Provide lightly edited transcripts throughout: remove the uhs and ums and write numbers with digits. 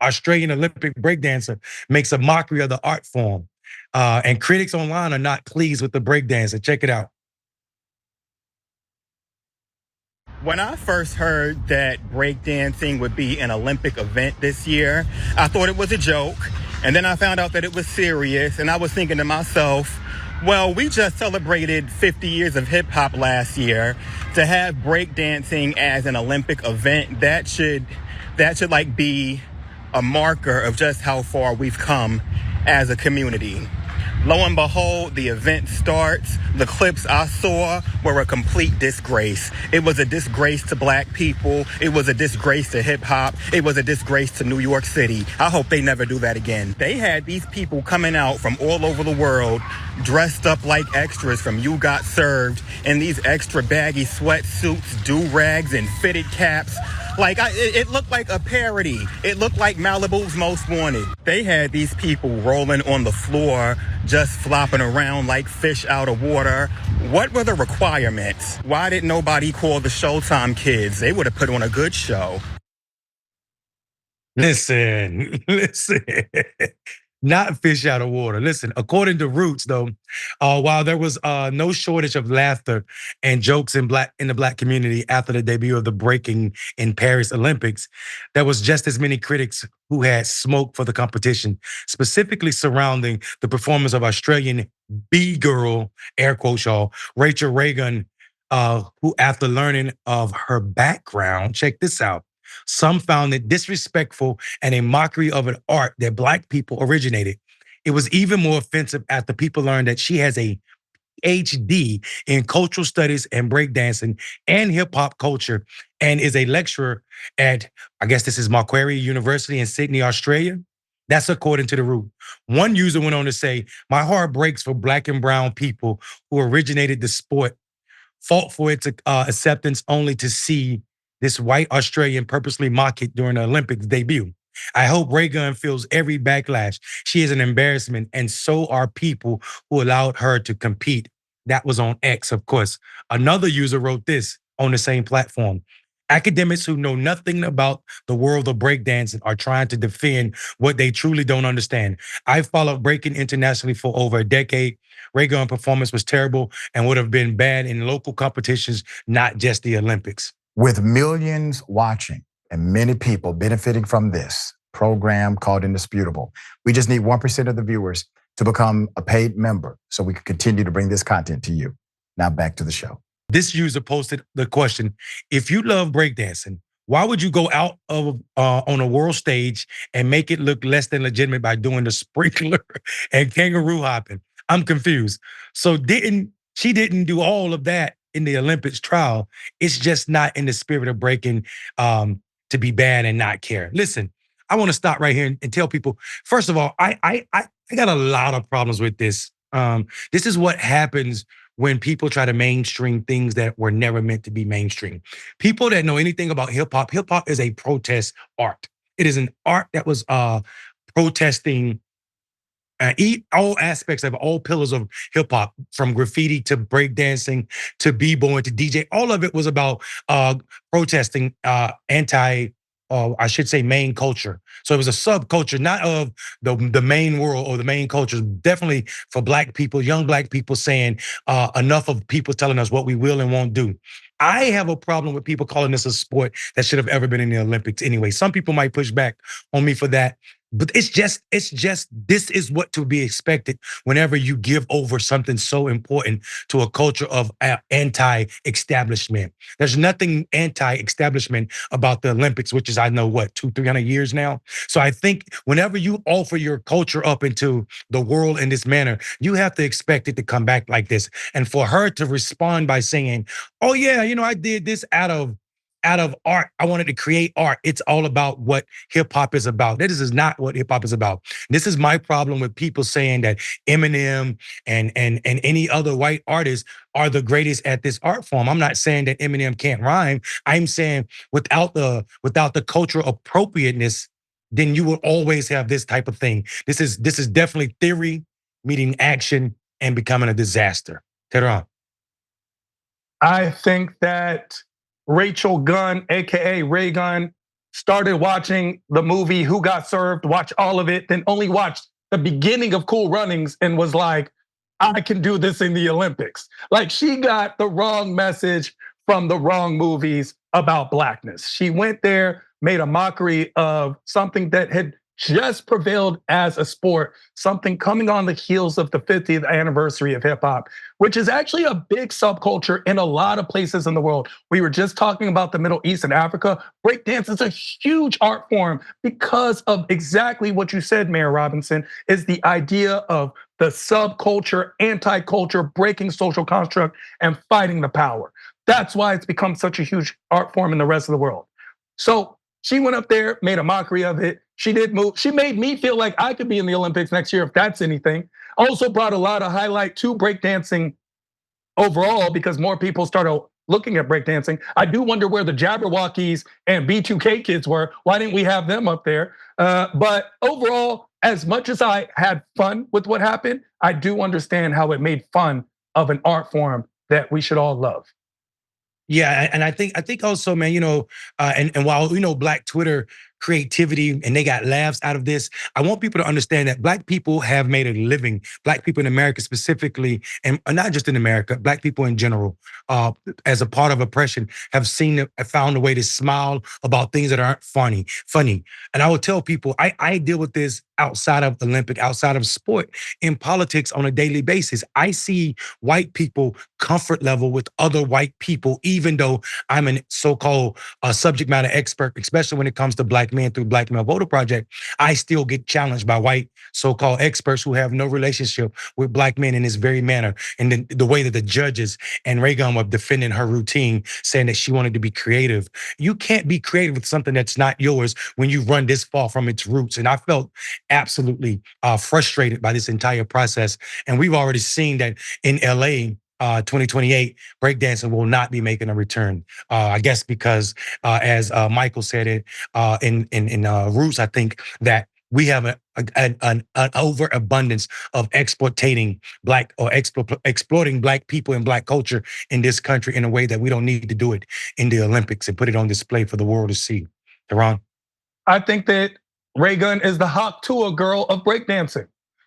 Australian Olympic breakdancer makes a mockery of the art form. And critics online are not pleased with the breakdancer. Check it out. When I first heard that breakdancing would be an Olympic event this year, I thought it was a joke. And then I found out that it was serious. And I was thinking to myself, well, we just celebrated 50 years of hip hop last year. To have breakdancing as an Olympic event, that should like be a marker of just how far we've come as a community. Lo and behold, the event starts. The clips I saw were a complete disgrace. It was a disgrace to black people. It was a disgrace to hip hop. It was a disgrace to New York City. I hope they never do that again. They had these people coming out from all over the world dressed up like extras from You Got Served in these extra baggy sweatsuits, do-rags, and fitted caps. Like, it looked like a parody. It looked like Malibu's Most Wanted. They had these people rolling on the floor, just flopping around like fish out of water. What were the requirements? Why did nobody call the Showtime kids? They would have put on a good show. Listen. Not fish out of water. Listen, according to Roots, though, while there was no shortage of laughter and jokes in the black community after the debut of the breaking in Paris Olympics, there was just as many critics who had smoke for the competition, specifically surrounding the performance of Australian B-girl, air quotes y'all, Rachael Raygun, who after learning of her background, check this out, some found it disrespectful and a mockery of an art that black people originated. It was even more offensive after people learned that she has a PhD in cultural studies and breakdancing and hip hop culture and is a lecturer at, I guess this is Mockery University in Sydney, Australia. That's according to The Root. One user went on to say, "My heart breaks for black and brown people who originated the sport, fought for its acceptance only to see this white Australian purposely mock it during the Olympics debut. I hope Raygun feels every backlash. She is an embarrassment, and so are people who allowed her to compete." That was on X, of course. Another user wrote this on the same platform. Academics who know nothing about the world of breakdancing are trying to defend what they truly don't understand. I followed breaking internationally for over a decade. Raygun performance was terrible and would have been bad in local competitions, not just the Olympics. With millions watching and many people benefiting from this program called Indisputable, we just need 1% of the viewers to become a paid member so we can continue to bring this content to you. Now back to the show. This user posted the question, if you love breakdancing, why would you go out of on a world stage and make it look less than legitimate by doing the sprinkler and kangaroo hopping? I'm confused. So she didn't do all of that in the Olympics trial. It's just not in the spirit of breaking to be bad and not care. Listen, I want to stop right here and tell people, first of all, I got a lot of problems with this. This is what happens when people try to mainstream things that were never meant to be mainstream. People that know anything about hip hop is a protest art. It is an art that was protesting all aspects of all pillars of hip hop, from graffiti to breakdancing to b-boying to DJ. All of it was about protesting I should say main culture. So it was a subculture, not of the main world or the main culture. Definitely for black people, young black people saying enough of people telling us what we will and won't do. I have a problem with people calling this a sport that should have ever been in the Olympics anyway. Some people might push back on me for that. But it's just, this is what to be expected whenever you give over something so important to a culture of anti-establishment. There's nothing anti-establishment about the Olympics, which is, I know what, 200-300 years now. So I think whenever you offer your culture up into the world in this manner, you have to expect it to come back like this. And for her to respond by saying, oh yeah, I did this out of art. I wanted to create art. It's all about what hip hop is about. This is not what hip hop is about. This is my problem with people saying that Eminem and any other white artists are the greatest at this art form. I'm not saying that Eminem can't rhyme. I'm saying without the cultural appropriateness, then you will always have this type of thing. This is definitely theory meeting action and becoming a disaster. Tehran. I think that Rachael Gunn, AKA Raygun, started watching the movie Who Got Served, watched all of it, then only watched the beginning of Cool Runnings and was like, I can do this in the Olympics. Like she got the wrong message from the wrong movies about blackness. She went there, made a mockery of something that had just prevailed as a sport, something coming on the heels of the 50th anniversary of hip hop, which is actually a big subculture in a lot of places in the world. We were just talking about the Middle East and Africa. Breakdance is a huge art form because of exactly what you said, Mayor Robinson, is the idea of the subculture, anti-culture, breaking social construct and fighting the power. That's why it's become such a huge art form in the rest of the world. So she went up there, made a mockery of it. She did move. She made me feel like I could be in the Olympics next year if that's anything. Also brought a lot of highlight to breakdancing overall because more people started looking at breakdancing. I do wonder where the Jabberwockies and B2K kids were. Why didn't we have them up there? But overall, as much as I had fun with what happened, I do understand how it made fun of an art form that we should all love. Yeah, and I think also, man, and while Black Twitter creativity and they got laughs out of this, I want people to understand that Black people have made a living. Black people in America specifically, and not just in America, Black people in general, as a part of oppression, have found a way to smile about things that aren't funny. And I will tell people, I deal with this outside of Olympic, outside of sport, in politics on a daily basis. I see white people comfort level with other white people, even though I'm a so-called subject matter expert, especially when it comes to Black men through Black Male Voter Project. I still get challenged by white so-called experts who have no relationship with Black men in this very manner. And the way that the judges and Raygun were defending her routine, saying that she wanted to be creative. You can't be creative with something that's not yours when you run this far from its roots. And I felt absolutely frustrated by this entire process. And we've already seen that in LA, 2028, breakdancing will not be making a return. I guess because, as Michael said it in Roots, I think that we have an overabundance of exploiting Black or exploiting Black people and Black culture in this country in a way that we don't need to do it in the Olympics and put it on display for the world to see. Tehran? I think that Raygun is the Hawk Tuah girl of breakdancing.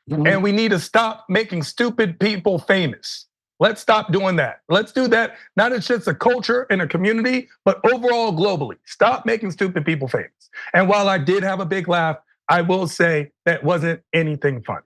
And we need to stop making stupid people famous. Let's stop doing that. Let's do that, not as just a culture and a community, but overall globally. Stop making stupid people famous. And while I did have a big laugh, I will say that wasn't anything fun.